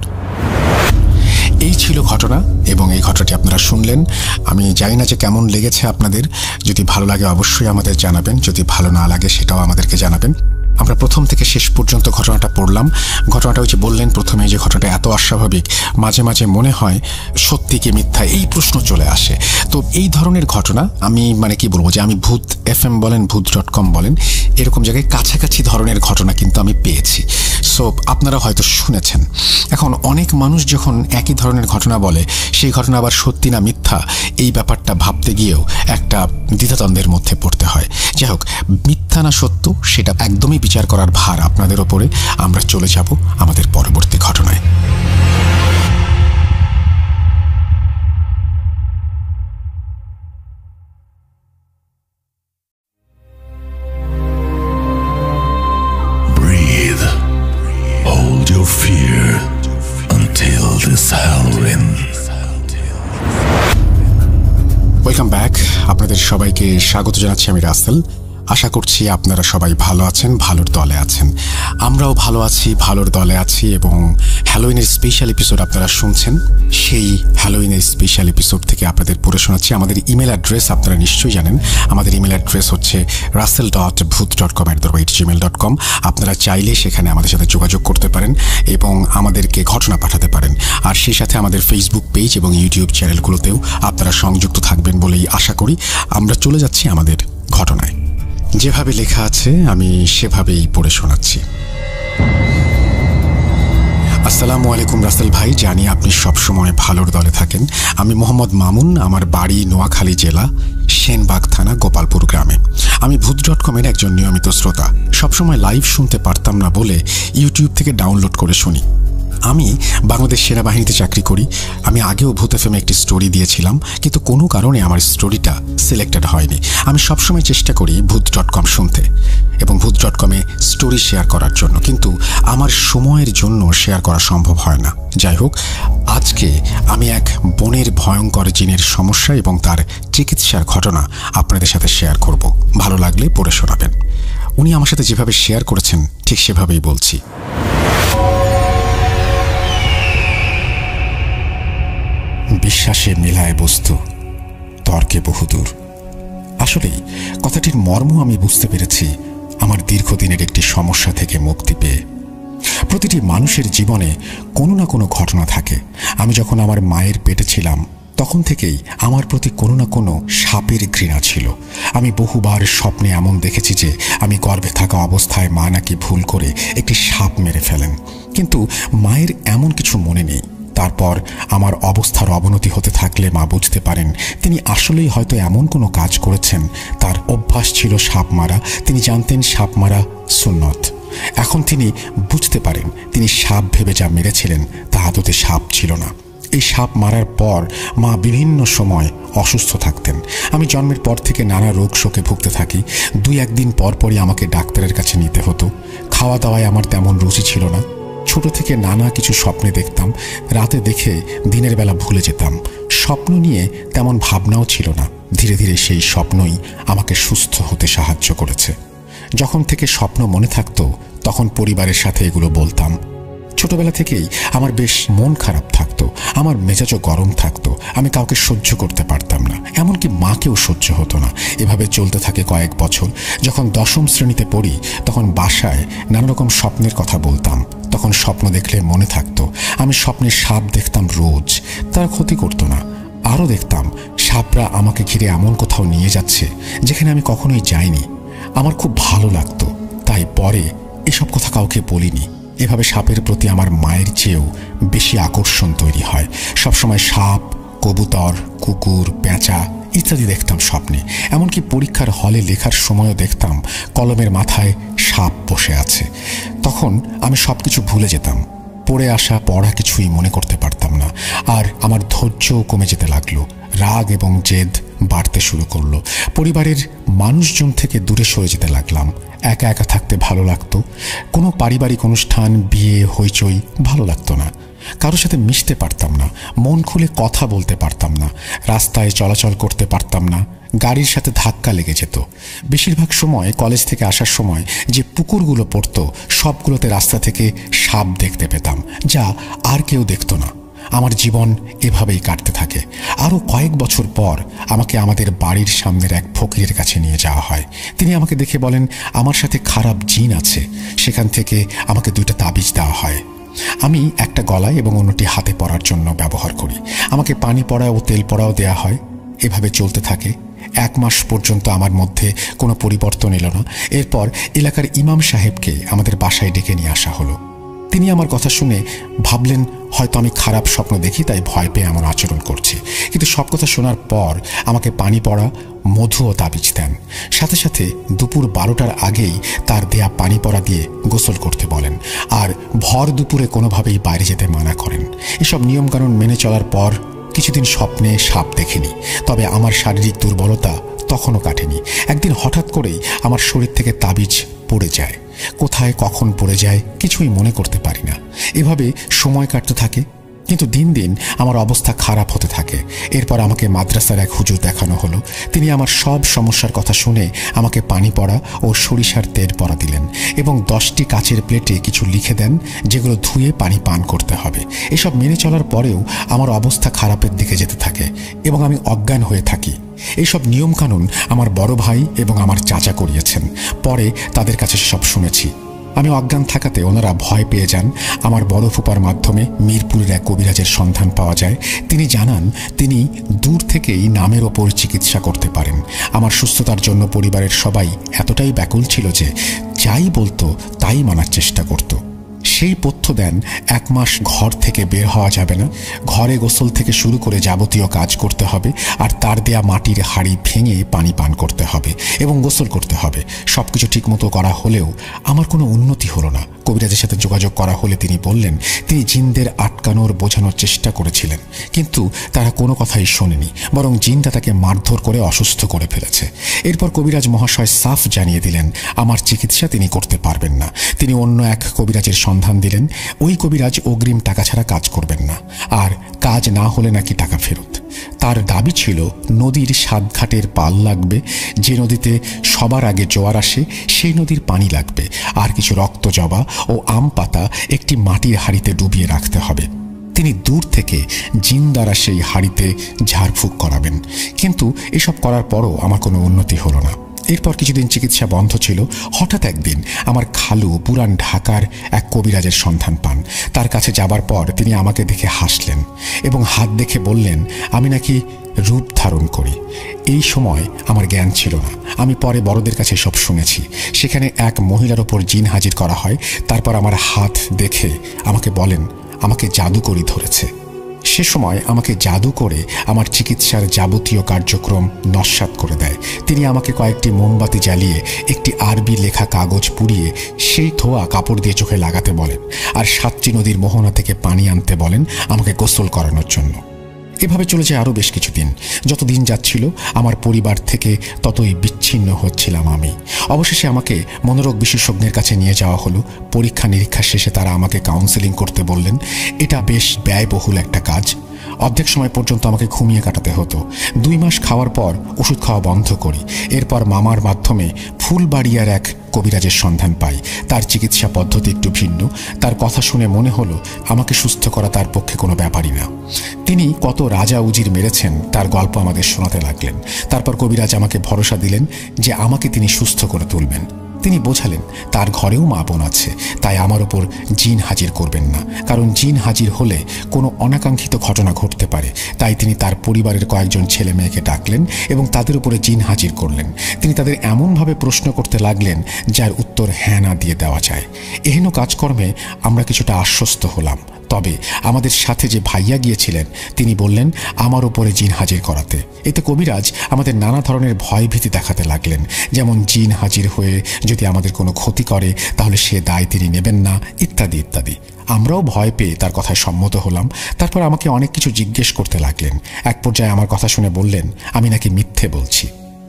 এই ছিল ঘটনা এবং এই ঘটনাটি আপনারা শুনলেন। আমি জানি না যে কেমন লেগেছে আপনাদের। যদি ভালো লাগে অবশ্যই আমাদের জানাবেন, যদি ভালো না লাগে সেটাও আমাদেরকে জানাবেন। আমরা প্রথম থেকে শেষ পর্যন্ত ঘটনাটা পড়লাম। ঘটনাটা ওই যে বললেন প্রথমে যে ঘটনাটা এত অস্বাভাবিক, মাঝে মাঝে মনে হয় সত্যি কি মিথ্যা, এই প্রশ্ন চলে আসে। তো এই ধরনের ঘটনা আমি কি বলবো, যে আমি ভূত FM বলেন, ভূত.com বলেন, এরকম জায়গায় কাছাকাছি ধরনের ঘটনা কিন্তু আমি পেয়েছি। সো আপনারা হয়তো শুনেছেন। এখন অনেক মানুষ যখন একই ধরনের ঘটনা বলে, সেই ঘটনা আবার সত্যি না মিথ্যা, এই ব্যাপারটা ভাবতে গিয়েও একটা দ্বিধাদ্বন্দ্বের মধ্যে পড়তে হয়। যাই হোক, মিথ্যা না সত্য সেটা একদমই বিচার করার ভার আপনাদের ওপরে। আমরা চলে যাব আমাদের পরবর্তী ঘটনায়। Breathe. Hold your fear until this hell ends. Back. আপনাদের সবাইকে স্বাগত জানাচ্ছি আমি রাসেল। আশা করছি আপনারা সবাই ভালো আছেন, ভালোর দলে আছেন। আমরাও ভালো আছি, ভালোর দলে আছি। এবং হ্যালোইনের স্পেশাল এপিসোড আপনারা শুনছেন। সেই হ্যালোইনের স্পেশাল এপিসোড থেকে আপনাদের পড়ে শোনাচ্ছি। আমাদের ইমেল অ্যাড্রেস আপনারা নিশ্চয়ই জানেন। আমাদের ইমেল অ্যাড্রেস হচ্ছে russell.booth.com@gmail.com। আপনারা চাইলে সেখানে আমাদের সাথে যোগাযোগ করতে পারেন এবং আমাদেরকে ঘটনা পাঠাতে পারেন। আর সেই সাথে আমাদের ফেসবুক পেজ এবং ইউটিউব চ্যানেলগুলোতেও আপনারা সংযুক্ত থাকবেন বলেই আশা করি। আমরা চলে যাচ্ছি আমাদের ঘটনায়। যেভাবে লেখা আছে আমি সেভাবেই পড়ে শোনাচ্ছি। আসসালামু আলাইকুম রাসেল ভাই, জানি আপনি সবসময় ভালোর দলে থাকেন। আমি মোহাম্মদ মামুন, আমার বাড়ি নোয়াখালী জেলা, সেনবাগ থানা, গোপালপুর গ্রামে। আমি ভূত.com-এর একজন নিয়মিত শ্রোতা। সবসময় লাইভ শুনতে পারতাম না বলে ইউটিউব থেকে ডাউনলোড করে শুনি। আমি বাংলাদেশ সেনাবাহিনীতে চাকরি করি। আমি আগেও ভূত এফএমে একটি স্টোরি দিয়েছিলাম, কিন্তু কোনো কারণে আমার স্টোরিটা সিলেক্টেড হয়নি। আমি সবসময় চেষ্টা করি ভূত.com শুনতে এবং ভূত.com-এ স্টোরি শেয়ার করার জন্য, কিন্তু আমার সময়ের জন্য শেয়ার করা সম্ভব হয় না। যাই হোক, আজকে আমি এক বনের ভয়ঙ্কর জিনের সমস্যা এবং তার চিকিৎসার ঘটনা আপনাদের সাথে শেয়ার করব। ভালো লাগলে পড়ে শোনাবেন। উনি আমার সাথে যেভাবে শেয়ার করেছেন ঠিক সেভাবেই বলছি। বিশ্বাসে মেলায় বস্তু, তর্কে বহুদূর। আসলেই কথাটির মর্ম আমি বুঝতে পেরেছি আমার দীর্ঘদিনের একটি সমস্যা থেকে মুক্তি পেয়ে। প্রতিটি মানুষের জীবনে কোনো না কোনো ঘটনা থাকে। আমি যখন আমার মায়ের পেটে ছিলাম তখন থেকেই আমার প্রতি কোনো না কোনো সাপের ঘৃণা ছিল। আমি বহুবার স্বপ্নে এমন দেখেছি যে আমি গর্ভে থাকা অবস্থায় মা নাকি ভুল করে একটি সাপ মেরে ফেলেন, কিন্তু মায়ের এমন কিছু মনে নেই। তারপর আমার অবস্থার অবনতি হতে থাকলে মা বুঝতে পারেন তিনি আসলেই হয়তো এমন কোনো কাজ করেছেন। তার অভ্যাস ছিল সাপ মারা। তিনি জানতেন সাপ মারা সুন্নত। এখন তিনি বুঝতে পারেন তিনি সাপ ভেবে যা মেরেছিলেন তা আদতে সাপ ছিল না। এই সাপ মারার পর মা বিভিন্ন সময় অসুস্থ থাকতেন। আমি জন্মের পর থেকে নানা রোগ শোকে ভুগতে থাকি। 2-1 দিন পরপরই আমাকে ডাক্তারের কাছে নিতে হতো। খাওয়া দাওয়ায় আমার তেমন রুচি ছিল না। ছোট থেকে নানা কিছু স্বপ্নে দেখতাম, রাতে দেখে দিনের বেলা ভুলে যেতাম। স্বপ্ন নিয়ে তেমন ভাবনাও ছিল না। ধীরে ধীরে সেই স্বপ্নই আমাকে সুস্থ হতে সাহায্য করেছে। যখন থেকে স্বপ্ন মনে থাকতো তখন পরিবারের সাথে এগুলো বলতাম। ছোটবেলা থেকেই আমার বেশ মন খারাপ থাকতো, আমার মেজাজও গরম থাকতো। আমি কাউকে সহ্য করতে পারতাম না, এমনকি মাকেও সহ্য হতো না। এভাবে চলতে থাকে কয়েক বছর। যখন 10ম শ্রেণীতে পড়ি তখন বাসায় নানা রকম স্বপ্নের কথা বলতাম। তখন স্বপ্ন দেখলে মনে থাকতো। আমি স্বপ্নে সাপ দেখতাম রোজ, তারা ক্ষতি করতো না। আরও দেখতাম সাপরা আমাকে ঘিরে এমন কোথাও নিয়ে যাচ্ছে যেখানে আমি কখনোই যাইনি। আমার খুব ভালো লাগতো, তাই পরে এসব কথা কাউকে বলিনি। এভাবে সাপের প্রতি আমার মায়ের চেয়েও বেশি আকর্ষণ তৈরি হয়। সবসময় সাপ, কবুতর, কুকুর, পেঁচা ইত্যাদি দেখতাম স্বপ্নে। এমনকি পরীক্ষার হলে লেখার সময়ও দেখতাম কলমের মাথায় সাপ বসে আছে। তখন আমি সব কিছু ভুলে যেতাম। পড়ে আসা পড়া কিছুই মনে করতে পারতাম না। আর আমার ধৈর্যও কমে যেতে লাগলো। রাগ এবং জেদ বাড়তে শুরু করলো। পরিবারের মানুষজন থেকে দূরে সরে যেতে লাগলাম। একা একা থাকতে ভালো লাগতো। কোনো পারিবারিক অনুষ্ঠান, বিয়ে, হইচই ভালো লাগতো না। কারোর সাথে মিশতে পারতাম না, মন খুলে কথা বলতে পারতাম না, রাস্তায় চলাচল করতে পারতাম না। গাড়ির সাথে ধাক্কা লেগে যেত। বেশিরভাগ সময় কলেজ থেকে আসার সময় যে পুকুরগুলো পড়তো সবগুলোতে রাস্তা থেকে সাপ দেখতে পেতাম, যা আর কেউ দেখতো না। আমার জীবন এভাবেই কাটতে থাকে। আরও কয়েক বছর পর আমাকে আমাদের বাড়ির সামনের এক ফকিরের কাছে নিয়ে যাওয়া হয়। তিনি আমাকে দেখে বলেন আমার সাথে খারাপ জিন আছে। সেখান থেকে আমাকে 2টা তাবিজ দেওয়া হয়। আমি একটা গলায় এবং অন্যটি হাতে পরার জন্য ব্যবহার করি। আমাকে পানি পড়া ও তেল পড়াও দেওয়া হয়। এভাবে চলতে থাকে। 1 মাস পর্যন্ত আমার মধ্যে কোনো পরিবর্তন এলো না। এরপর এলাকার ইমাম সাহেবকে আমাদের বাসায় ডেকে নিয়ে আসা হলো। তিনি আমার কথা শুনে ভাবলেন হয়তো আমি খারাপ স্বপ্ন দেখি, তাই ভয় পেয়ে এমন আচরণ করছি। কিন্তু সব কথা শোনার পর আমাকে পানি পড়া, মধু ও তাবিজ দেন। সাথে সাথে দুপুর 12টার আগেই তার দেয়া পানি পড়া দিয়ে গোসল করতে বলেন আর ভর দুপুরে কোনোভাবেই বাইরে যেতে মানা করেন। এসব নিয়মকানুন মেনে চলার পর কিছুদিন স্বপ্নে সাপ দেখিনি, তবে আমার শারীরিক দুর্বলতা তখনও কাটেনি। একদিন হঠাৎ করেই আমার শরীর থেকে তাবিজ পড়ে যায়। কোথায় কখন পড়ে যায় কিছুই মনে করতে পারি না। এভাবে সময় কাটতে থাকে। কিন্তু দিন দিন আমার অবস্থা খারাপ হতে থাকে। এরপর আমাকে মাদ্রাসার এক হুজুর দেখানো হলো। তিনি আমার সব সমস্যার কথা শুনে আমাকে পানি পড়া ও সরিষার তেল পড়া দিলেন এবং 10টি কাচের প্লেটে কিছু লিখে দেন যেগুলো ধুয়ে পানি পান করতে হবে। এসব মেনে চলার পরেও আমার অবস্থা খারাপের দিকে যেতে থাকে এবং আমি অজ্ঞান হয়ে থাকি। এইসব নিয়মকানুন আমার বড় ভাই এবং আমার চাচা করিয়েছেন। পরে তাদের কাছে সব শুনেছি। আমি অজ্ঞান থাকাতে ওনারা ভয় পেয়ে যান। আমার বড় ফুপার মাধ্যমে মিরপুরের এক কবিরাজের সন্ধান পাওয়া যায়। তিনি জানান তিনি দূর থেকেই নামের ওপর চিকিৎসা করতে পারেন। আমার সুস্থতার জন্য পরিবারের সবাই এতটাই ব্যাকুল ছিল যে যাই বলতো তাই মানার চেষ্টা করত। সেই পথ্য দেন 1 মাস ঘর থেকে বের হওয়া যাবে না, ঘরে গোসল থেকে শুরু করে যাবতীয় কাজ করতে হবে, আর তার দেয়া মাটির হাঁড়ি ভেঙে পানি পান করতে হবে এবং গোসল করতে হবে। সবকিছু ঠিকমতো করা হলেও আমার কোনো উন্নতি হলো না। কবিরাজের সাথে যোগাযোগ করা হলে তিনি বললেন তিনি জিনদের আটকানোর বোঝানোর চেষ্টা করেছিলেন, কিন্তু তারা কোনো কথাই শোনেনি, বরং জিনটা তাকে মারধর করে অসুস্থ করে ফেলেছে। এরপর কবিরাজ মহাশয় সাফ জানিয়ে দিলেন আমার চিকিৎসা তিনি করতে পারবেন না। তিনি অন্য এক কবিরাজের সন্ধান দিলেন। ওই কবিরাজ অগ্রিম টাকা ছাড়া কাজ করবেন না, আর কাজ না হলে নাকি টাকা ফেরত। তার দাবি ছিল নদীর 7 ঘাটের পাল লাগবে, যে নদীতে সবার আগে জোয়ার আসে সেই নদীর পানি লাগবে, আর কিছু রক্ত জবা ও আম পাতা একটি মাটির হাঁড়িতে ডুবিয়ে রাখতে হবে। তিনি দূর থেকে জিন দ্বারা সেই হাঁড়িতে ঝাড়ফুঁক করাবেন। কিন্তু এসব করার পরও আমার কোনো উন্নতি হলো না। এরপর কিছুদিন চিকিৎসা বন্ধ ছিল। হঠাৎ একদিন আমার খালু পুরান ঢাকার এক কবিরাজের সন্ধান পান। তার কাছে যাবার পর তিনি আমাকে দেখে হাসলেন এবং হাত দেখে বললেন আমি নাকি রূপ ধারণ করি। এই সময় আমার জ্ঞান ছিল না। আমি পরে বড়দের কাছে সব শুনেছি। সেখানে এক মহিলার ওপর জিন হাজির করা হয়। তারপর আমার হাত দেখে আমাকে বলেন আমাকে জাদুকরি ধরেছে। সে সময় আমাকে জাদু করে আমার চিকিৎসার যাবতীয় কার্যক্রম নস্যাৎ করে দেয়। তিনি আমাকে কয়েকটি মোমবাতি জ্বালিয়ে একটি আরবি লেখা কাগজ পুড়িয়ে সেই ধোয়া কাপড় দিয়ে চোখে লাগাতে বলেন, আর 7টি নদীর মোহনা থেকে পানি আনতে বলেন আমাকে গোসল করানোর জন্য। এভাবে চলেছে আরও বেশ কিছুদিন। যত দিন যাচ্ছিল আমার পরিবার থেকে ততই বিচ্ছিন্ন হচ্ছিলাম আমি। অবশেষে আমাকে মনোরোগ বিশেষজ্ঞের কাছে নিয়ে যাওয়া হলো। পরীক্ষা নিরীক্ষা শেষে তারা আমাকে কাউন্সেলিং করতে বললেন। এটা বেশ ব্যয়বহুল একটা কাজ। অর্ধেক সময় পর্যন্ত আমাকে ঘুমিয়ে কাটাতে হতো। 2 মাস খাওয়ার পর ওষুধ খাওয়া বন্ধ করি। এরপর মামার মাধ্যমে ফুলবাড়িয়ার এক কবিরাজের সন্ধান পাই। তার চিকিৎসা পদ্ধতি একটু ভিন্ন। তার কথা শুনে মনে হলো আমাকে সুস্থ করা তার পক্ষে কোনো ব্যাপারই না। তিনি কত রাজা উজির মেরেছেন তার গল্প আমাদের শোনাতে লাগলেন। তারপর কবিরাজ আমাকে ভরসা দিলেন যে আমাকে তিনি সুস্থ করে তুলবেন। তিনি বোঝালেন তার ঘরেও মা বোন আছে, তাই আমার ওপর জিন হাজির করবেন না, কারণ জিন হাজির হলে কোনো অনাকাঙ্ক্ষিত ঘটনা ঘটতে পারে। তাই তিনি তার পরিবারের কয়েকজন ছেলে মেয়েকে ডাকলেন এবং তাদের উপরে জিন হাজির করলেন। তিনি তাদের এমনভাবে প্রশ্ন করতে লাগলেন যার উত্তর হ্যাঁ না দিয়ে দেওয়া যায়। এহেন কাজকর্মে আমরা কিছুটা আশ্বস্ত হলাম। তবে আমাদের সাথে যে ভাইয়া গিয়েছিলেন তিনি বললেন আমার উপরে জিন হাজির করাতে। এতে কবিরাজ আমাদের নানা ধরনের ভয়ভীতি দেখাতে লাগলেন, যেমন জিন হাজির হয়ে যদি আমাদের কোনো ক্ষতি করে তাহলে সে দায় তিনি নেবেন না, ইত্যাদি ইত্যাদি। আমরাও ভয় পেয়ে তার কথায় সম্মত হলাম। তারপর আমাকে অনেক কিছু জিজ্ঞেস করতে লাগলেন। এক পর্যায়ে আমার কথা শুনে বললেন আমি নাকি মিথ্যে বলছি,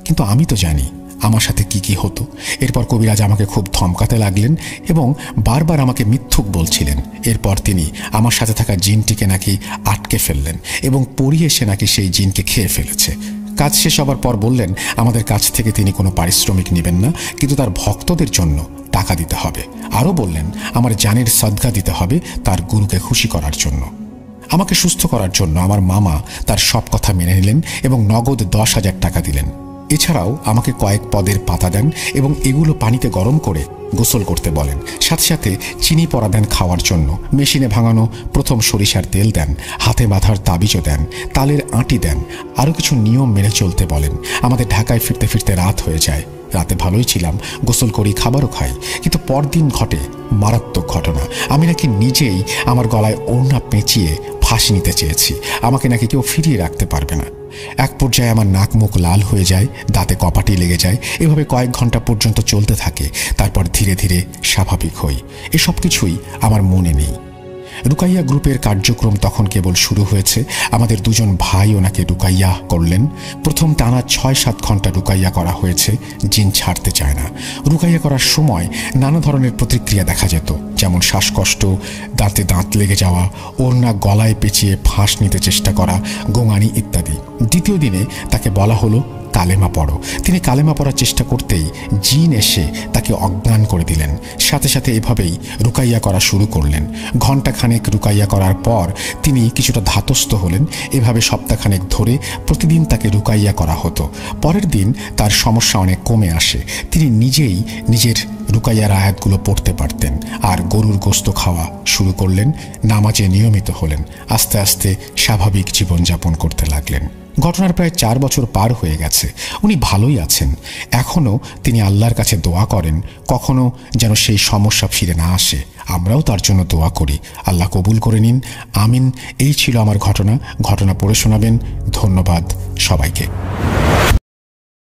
কিন্তু আমি তো জানি আমার সাথে কি কি হতো। এরপর কবিরাজ আমাকে খুব ধমকাতে লাগলেন এবং বারবার আমাকে মিথ্যুক বলছিলেন। এরপর তিনি আমার সাথে থাকা জিনটিকে নাকি আটকে ফেললেন এবং পড়িয়ে সে নাকি সেই জিনকে খেয়ে ফেলেছে। কাজ শেষ হবার পর বললেন আমাদের কাছ থেকে তিনি কোনো পারিশ্রমিক নেবেন না, কিন্তু তার ভক্তদের জন্য টাকা দিতে হবে। আরও বললেন আমার জানের সদকা দিতে হবে তার গুরুকে খুশি করার জন্য। আমাকে সুস্থ করার জন্য আমার মামা তার সব কথা মেনে নিলেন এবং নগদ 10,000 টাকা দিলেন। এছাড়াও আমাকে কয়েক পদের পাতা দেন এবং এগুলো পানিতে গরম করে গোসল করতে বলেন। সাথে সাথে চিনি পড়া দেন খাওয়ার জন্য। মেশিনে ভাঙানো প্রথম সরিষার তেল দেন, হাতে বাঁধার তাবিজও দেন, তালের আঁটি দেন। আরও কিছু নিয়ম মেনে চলতে বলেন। আমাদের ঢাকায় ফিরতে ফিরতে রাত হয়ে যায়। রাতে ভালোই ছিলাম, গোসল করি, খাবারও খাই, কিন্তু পরদিন ঘটে মারাত্মক ঘটনা। আমি নাকি নিজেই আমার গলায় ওড়না পেঁচিয়ে ফাঁসি নিতে চেয়েছি। আমাকে নাকি কেউ ফিরিয়ে রাখতে পারবে না। এক পর্যায়ে আমার নাক মুখ লাল হয়ে যায়, দাঁতে কপাটি লেগে যায়। এভাবে কয়েক ঘন্টা পর্যন্ত চলতে থাকে। তারপর ধীরে ধীরে স্বাভাবিক হই। এসব কিছুই আমার মনে নেই। রুকাইয়া গ্রুপের কার্যক্রম তখন কেবল শুরু হয়েছে। আমাদের দুজন ভাই ওনাকে রুকাইয়া করলেন। প্রথম টানা 6-7 ঘন্টা রুকাইয়া করা হয়েছে। জিন ছাড়তে চায় না। রুকাইয়া করার সময় নানা ধরনের প্রতিক্রিয়া দেখা যেত, যেমন শ্বাসকষ্ট, দাঁতে দাঁত লেগে যাওয়া, ওড়না গলায় পেঁচিয়ে ফাঁস নিতে চেষ্টা করা, গোঙানি ইত্যাদি। দ্বিতীয় দিনে তাকে বলা হলো কালেমা পড়ো। তিনি কালেমা পড়ার চেষ্টা করতেই জিন এসে তাকে অজ্ঞান করে দিলেন। সাথে সাথে এভাবেই রুকাইয়া করা শুরু করলেন। ঘণ্টাখানেক রুকাইয়া করার পর তিনি কিছুটা ধাতস্থ হলেন। এভাবে সপ্তাহখানেক ধরে প্রতিদিন তাকে রুকাইয়া করা হতো। পরের দিন তার সমস্যা অনেক কমে আসে। তিনি নিজেই নিজের রুকাইয়ার আয়াতগুলো পড়তে পারতেন আর গরুর গোস্ত খাওয়া শুরু করলেন। নামাজে নিয়মিত হলেন। আস্তে আস্তে স্বাভাবিক জীবনযাপন করতে লাগলেন। ঘটনার প্রায় 4 বছর পার হয়ে গেছে। উনি ভালোই আছেন। এখনও তিনি আল্লাহর কাছে দোয়া করেন কখনো যেন সেই সমস্যা ফিরে না আসে। আমরাও তার জন্য দোয়া করি। আল্লাহ কবুল করে নিন। আমিন। এই ছিল আমার ঘটনা পড়ে শোনাবেন। ধন্যবাদ সবাইকে।